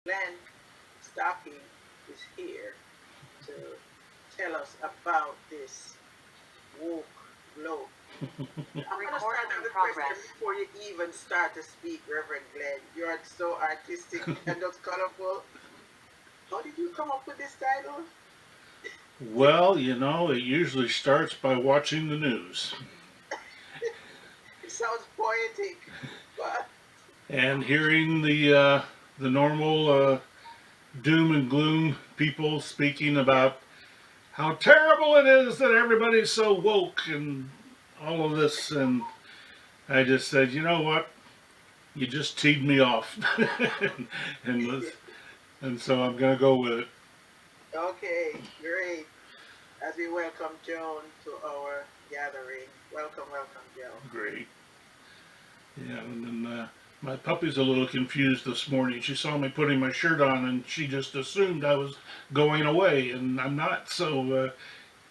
Glenn Stocking is here to tell us about this woke bloke. I'm going to start with a question before you even start to speak, Reverend Glenn. You're so artistic and just colorful. How did you come up with this title? Well, it usually starts by watching the news It sounds poetic, but and hearing the normal doom and gloom people speaking yeah. about how terrible it is that everybody's so woke and all of this. And I just said, you know what? You just teed me off, and and so I'm gonna go with it. Okay, great. As we welcome Joan to our gathering. Welcome, welcome, Joan. Great. Yeah, and then my puppy's a little confused this morning. She saw me putting my shirt on, and she just assumed I was going away, and I'm not. So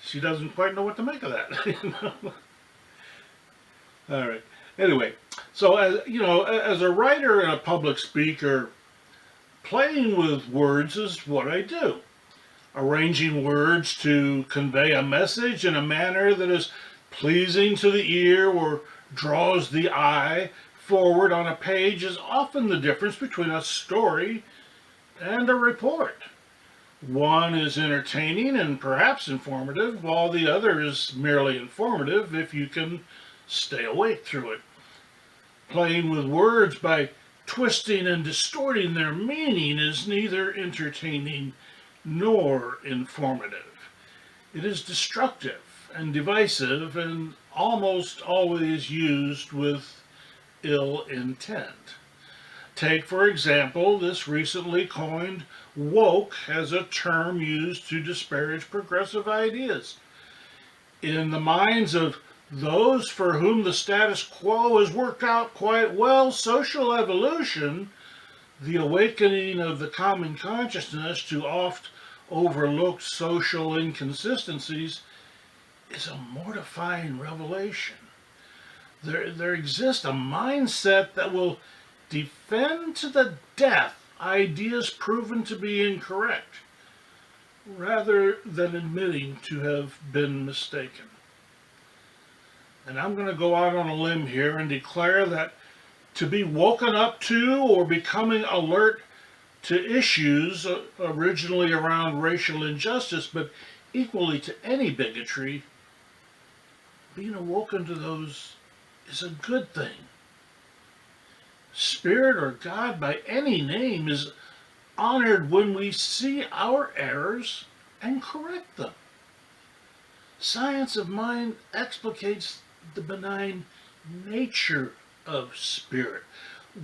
she doesn't quite know what to make of that. All right. Anyway, so as a writer and a public speaker, playing with words is what I do. Arranging words to convey a message in a manner that is pleasing to the ear or draws the eye forward on a page is often the difference between a story and a report. One is entertaining and perhaps informative, while the other is merely informative if you can stay awake through it. Playing with words by twisting and distorting their meaning is neither entertaining nor informative. It is destructive and divisive and almost always used with ill intent. Take, for example, this recently coined woke as a term used to disparage progressive ideas. In the minds of those for whom the status quo has worked out quite well, social evolution, the awakening of the common consciousness to oft overlooked social inconsistencies, is a mortifying revelation. There exists a mindset that will defend to the death ideas proven to be incorrect, rather than admitting to have been mistaken. And I'm going to go out on a limb here and declare that to be woken up to or becoming alert to issues originally around racial injustice, but equally to any bigotry, being awoken to those is a good thing. Spirit or God by any name is honored when we see our errors and correct them. Science of mind explicates the benign nature of spirit.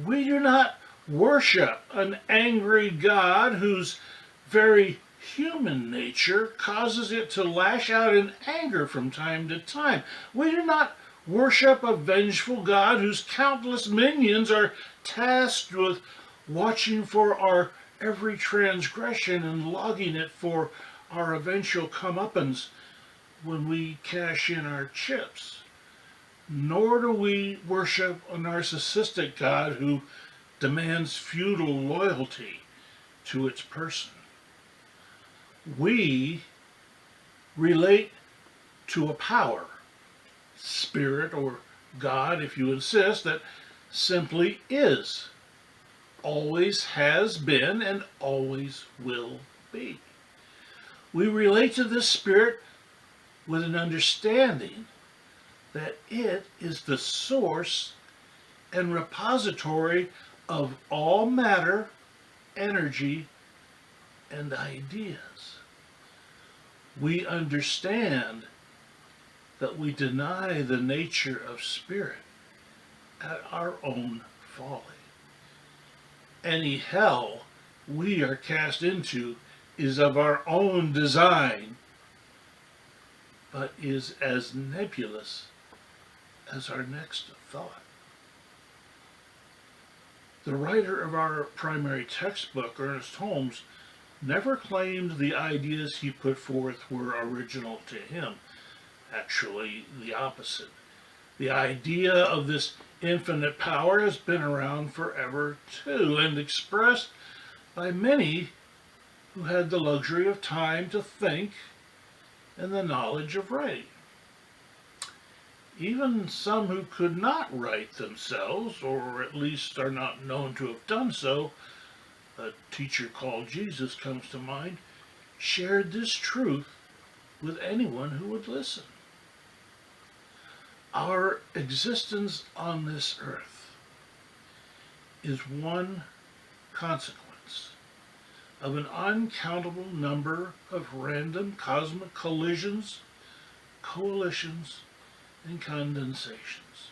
We do not worship an angry God whose very human nature causes it to lash out in anger from time to time. We do not worship a vengeful God whose countless minions are tasked with watching for our every transgression and logging it for our eventual comeuppance when we cash in our chips. Nor do we worship a narcissistic God who demands feudal loyalty to its person. We relate to a power, spirit or God if you insist, that simply is, always has been, and always will be. We relate to this spirit with an understanding that it is the source and repository of all matter, energy, and ideas. We understand that we deny the nature of spirit at our own folly. Any hell we are cast into is of our own design, but is as nebulous as our next thought. The writer of our primary textbook, Ernest Holmes, never claimed the ideas he put forth were original to him. Actually, the opposite. The idea of this infinite power has been around forever too, and expressed by many who had the luxury of time to think and the knowledge of writing. Even some who could not write themselves, or at least are not known to have done so, a teacher called Jesus comes to mind, shared this truth with anyone who would listen. Our existence on this earth is one consequence of an uncountable number of random cosmic collisions, coalitions, and condensations.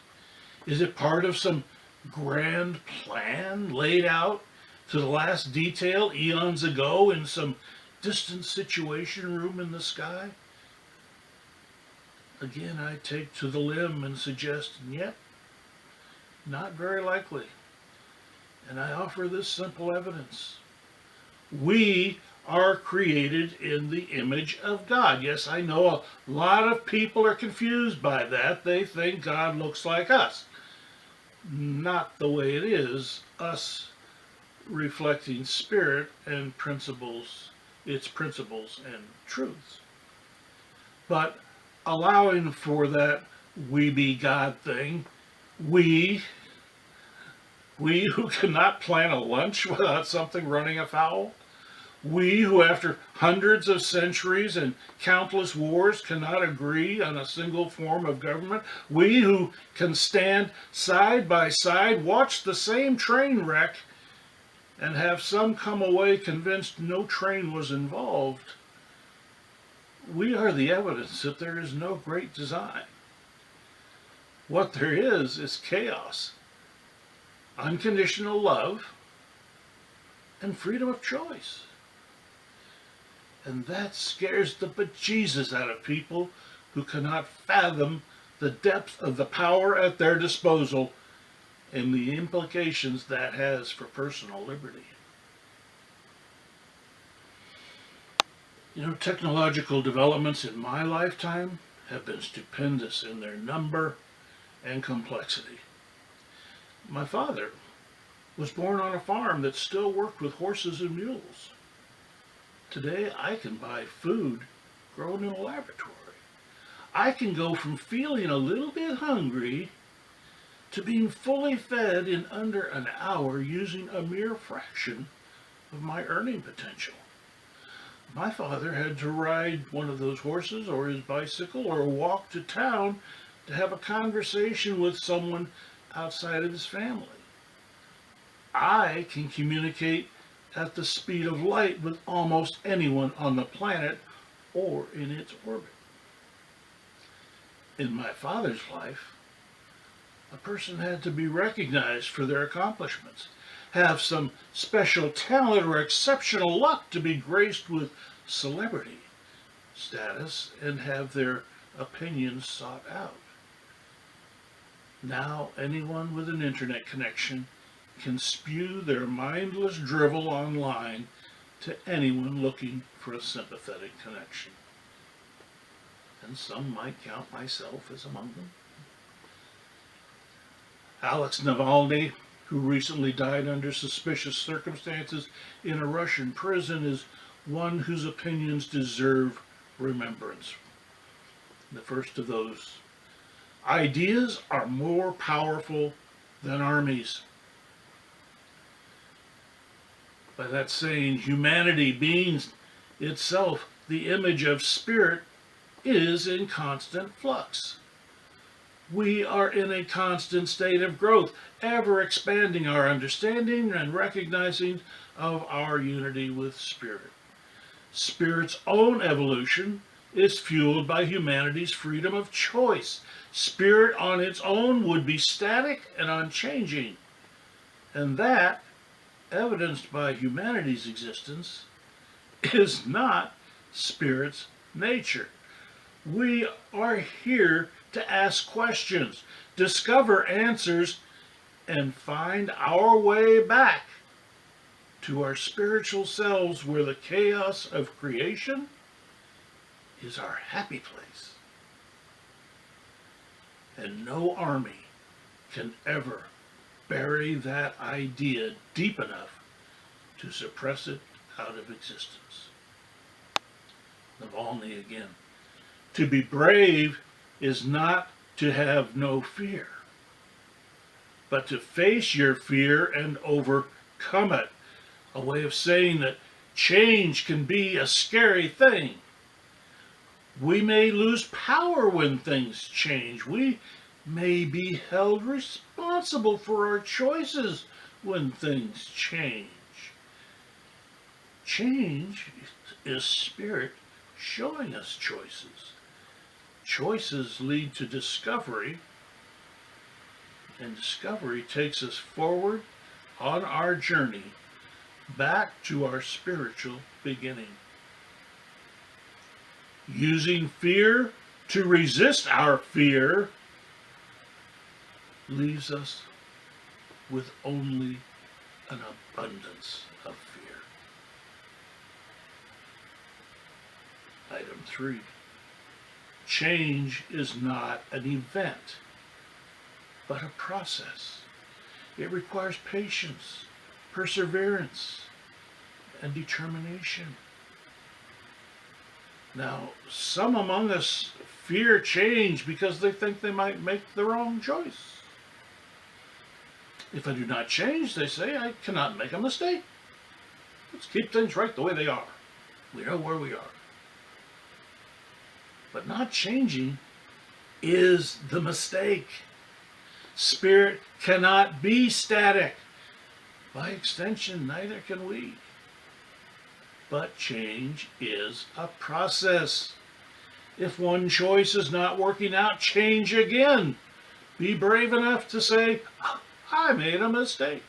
Is it part of some grand plan laid out to the last detail eons ago in some distant situation room in the sky? Again, I take to the limb and suggest, yet, not very likely. And I offer this simple evidence. We are created in the image of God. Yes, I know a lot of people are confused by that. They think God looks like us. Not the way it is. Us reflecting spirit and principles, its principles and truths. But allowing for that we be God thing, we who cannot plan a lunch without something running afoul, we who after hundreds of centuries and countless wars cannot agree on a single form of government, we who can stand side by side, watch the same train wreck, and have some come away convinced no train was involved, we are the evidence that there is no great design. What there is chaos, unconditional love, and freedom of choice. And that scares the bejesus out of people who cannot fathom the depth of the power at their disposal and the implications that has for personal liberty. You know, technological developments in my lifetime have been stupendous in their number and complexity. My father was born on a farm that still worked with horses and mules. Today I can buy food grown in a laboratory. I can go from feeling a little bit hungry to being fully fed in under an hour using a mere fraction of my earning potential. My father had to ride one of those horses or his bicycle or walk to town to have a conversation with someone outside of his family. I can communicate at the speed of light with almost anyone on the planet or in its orbit. In my father's life, a person had to be recognized for their accomplishments, have some special talent or exceptional luck to be graced with celebrity status and have their opinions sought out. Now anyone with an internet connection can spew their mindless drivel online to anyone looking for a sympathetic connection. And some might count myself as among them. Alex Navalny, who recently died under suspicious circumstances in a Russian prison, is one whose opinions deserve remembrance. The first of those: ideas are more powerful than armies. By that saying, humanity, being itself the image of spirit, is in constant flux. We are in a constant state of growth, ever expanding our understanding and recognizing of our unity with Spirit. Spirit's own evolution is fueled by humanity's freedom of choice. Spirit on its own would be static and unchanging. And that, evidenced by humanity's existence, is not Spirit's nature. We are here to ask questions, discover answers, and find our way back to our spiritual selves where the chaos of creation is our happy place. And no army can ever bury that idea deep enough to suppress it out of existence. Navalny again. To be brave is not to have no fear, but to face your fear and overcome it. A way of saying that change can be a scary thing. We may lose power when things change. We may be held responsible for our choices when things change. Change is spirit showing us choices. Choices lead to discovery, and discovery takes us forward on our journey back to our spiritual beginning. Using fear to resist our fear leaves us with only an abundance of fear. Item 3. Change is not an event, but a process. It requires patience, perseverance, and determination. Now, some among us fear change because they think they might make the wrong choice. If I do not change, they say, I cannot make a mistake. Let's keep things right the way they are. We know where we are. But not changing is the mistake. Spirit cannot be static. By extension, neither can we. But change is a process. If one choice is not working out, change again. Be brave enough to say, I made a mistake.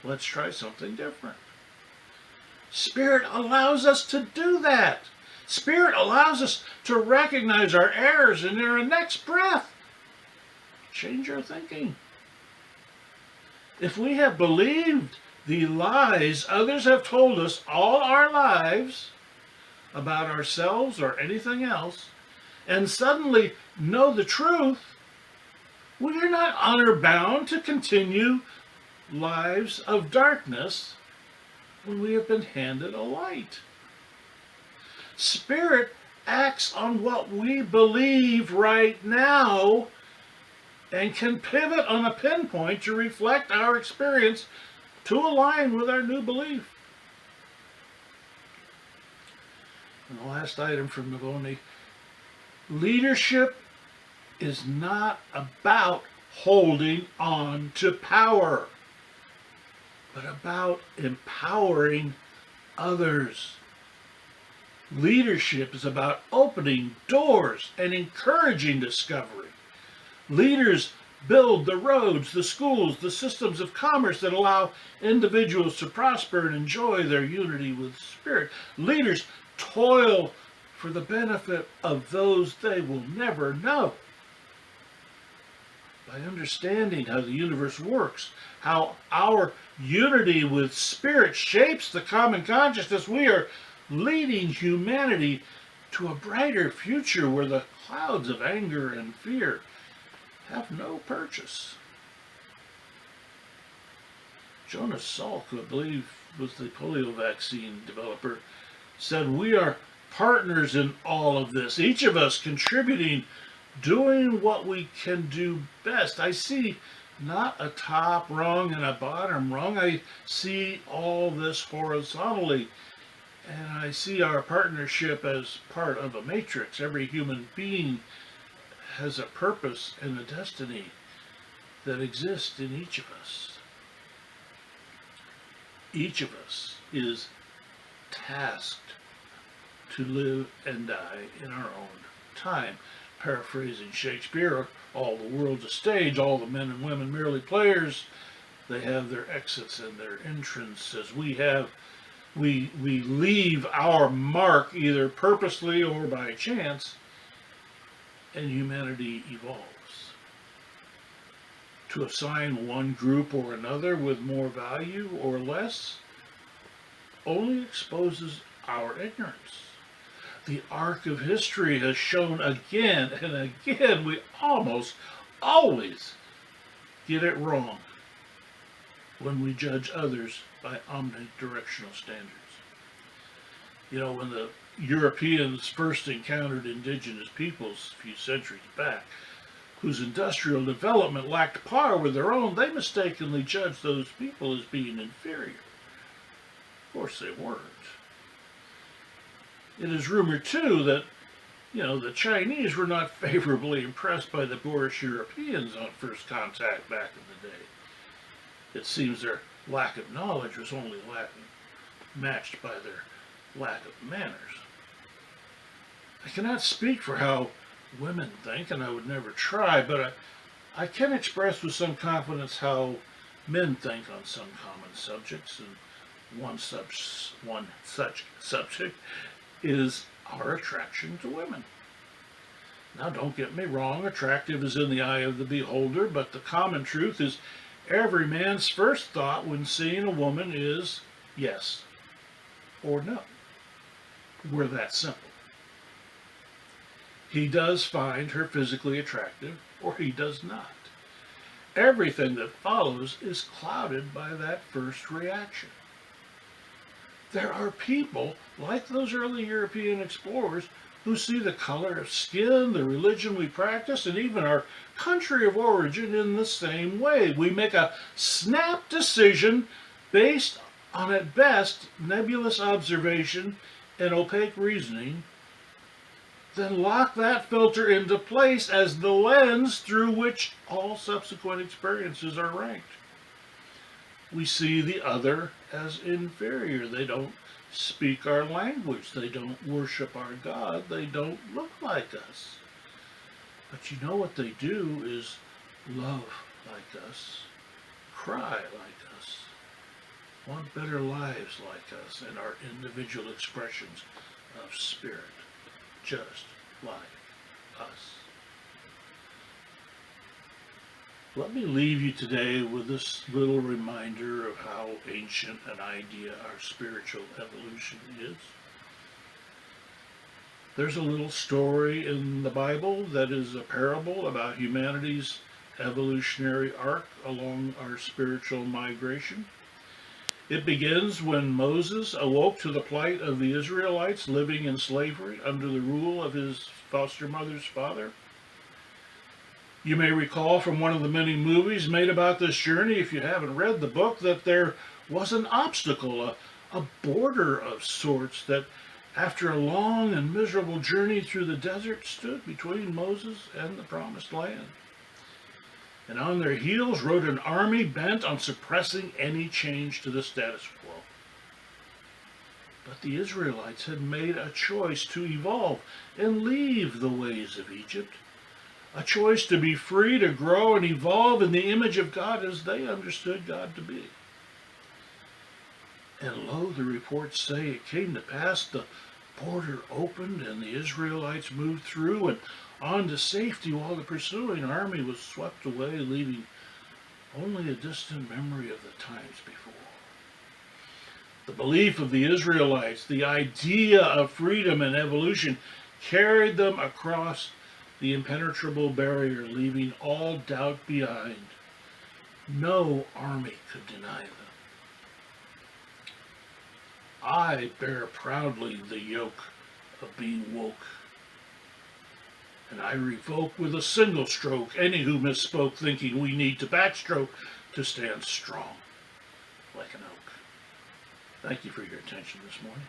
Let's try something different. Spirit allows us to do that. Spirit allows us to recognize our errors and in our next breath, change our thinking. If we have believed the lies others have told us all our lives about ourselves or anything else, and suddenly know the truth, we are not honor-bound to continue lives of darkness when we have been handed a light. Spirit acts on what we believe right now and can pivot on a pinpoint to reflect our experience to align with our new belief. And the last item from Navalny, leadership is not about holding on to power, but about empowering others. Leadership is about opening doors and encouraging discovery. Leaders build the roads, the schools, the systems of commerce that allow individuals to prosper and enjoy their unity with spirit. Leaders toil for the benefit of those they will never know. By understanding how the universe works, how our unity with spirit shapes the common consciousness, we are leading humanity to a brighter future where the clouds of anger and fear have no purchase. Jonas Salk, who I believe was the polio vaccine developer, said, we are partners in all of this, each of us contributing, doing what we can do best. I see not a top rung and a bottom rung. I see all this horizontally. And I see our partnership as part of a matrix. Every human being has a purpose and a destiny that exists in each of us. Each of us is tasked to live and die in our own time. Paraphrasing Shakespeare, all the world's a stage, all the men and women merely players. They have their exits and their entrances. We leave our mark either purposely or by chance, and humanity evolves. To assign one group or another with more value or less only exposes our ignorance. The arc of history has shown again and again we almost always get it wrong. when we judge others by omnidirectional standards. You know, when the Europeans first encountered indigenous peoples a few centuries back, whose industrial development lacked par with their own, they mistakenly judged those people as being inferior. Of course they weren't. It is rumored, too, that, the Chinese were not favorably impressed by the Boorish Europeans on first contact back in the day. It seems their lack of knowledge was only matched by their lack of manners. I cannot speak for how women think, and I would never try, but I can express with some confidence how men think on some common subjects, and one such subject is our attraction to women. Now, don't get me wrong, attractive is in the eye of the beholder, but the common truth is every man's first thought when seeing a woman is yes or no. We're that simple. He does find her physically attractive, or he does not. Everything that follows is clouded by that first reaction. There are people, like those early European explorers, who see the color of skin, the religion we practice, and even our country of origin in the same way. We make a snap decision based on, at best, nebulous observation and opaque reasoning, then lock that filter into place as the lens through which all subsequent experiences are ranked. We see the other as inferior. They don't speak our language. They don't worship our God. They don't look like us. But you know what they do is love like us, cry like us, want better lives like us, and our individual expressions of spirit, just like us. Let me leave you today with this little reminder of how ancient an idea our spiritual evolution is. There's a little story in the Bible that is a parable about humanity's evolutionary arc along our spiritual migration. It begins when Moses awoke to the plight of the Israelites living in slavery under the rule of his foster mother's father. You may recall from one of the many movies made about this journey, if you haven't read the book, that there was an obstacle, a border of sorts that, after a long and miserable journey through the desert, stood between Moses and the promised land. And on their heels rode an army bent on suppressing any change to the status quo. But the Israelites had made a choice to evolve and leave the ways of Egypt, a choice to be free to grow and evolve in the image of God as they understood God to be. And lo, the reports say it came to pass, the border opened and the Israelites moved through and on to safety while the pursuing army was swept away, leaving only a distant memory of the times before. The belief of the Israelites, the idea of freedom and evolution, carried them across the impenetrable barrier, leaving all doubt behind. No army could deny them. I bear proudly the yoke of being woke, and I revoke with a single stroke any who misspoke, thinking we need to backstroke to stand strong like an oak. Thank you for your attention this morning.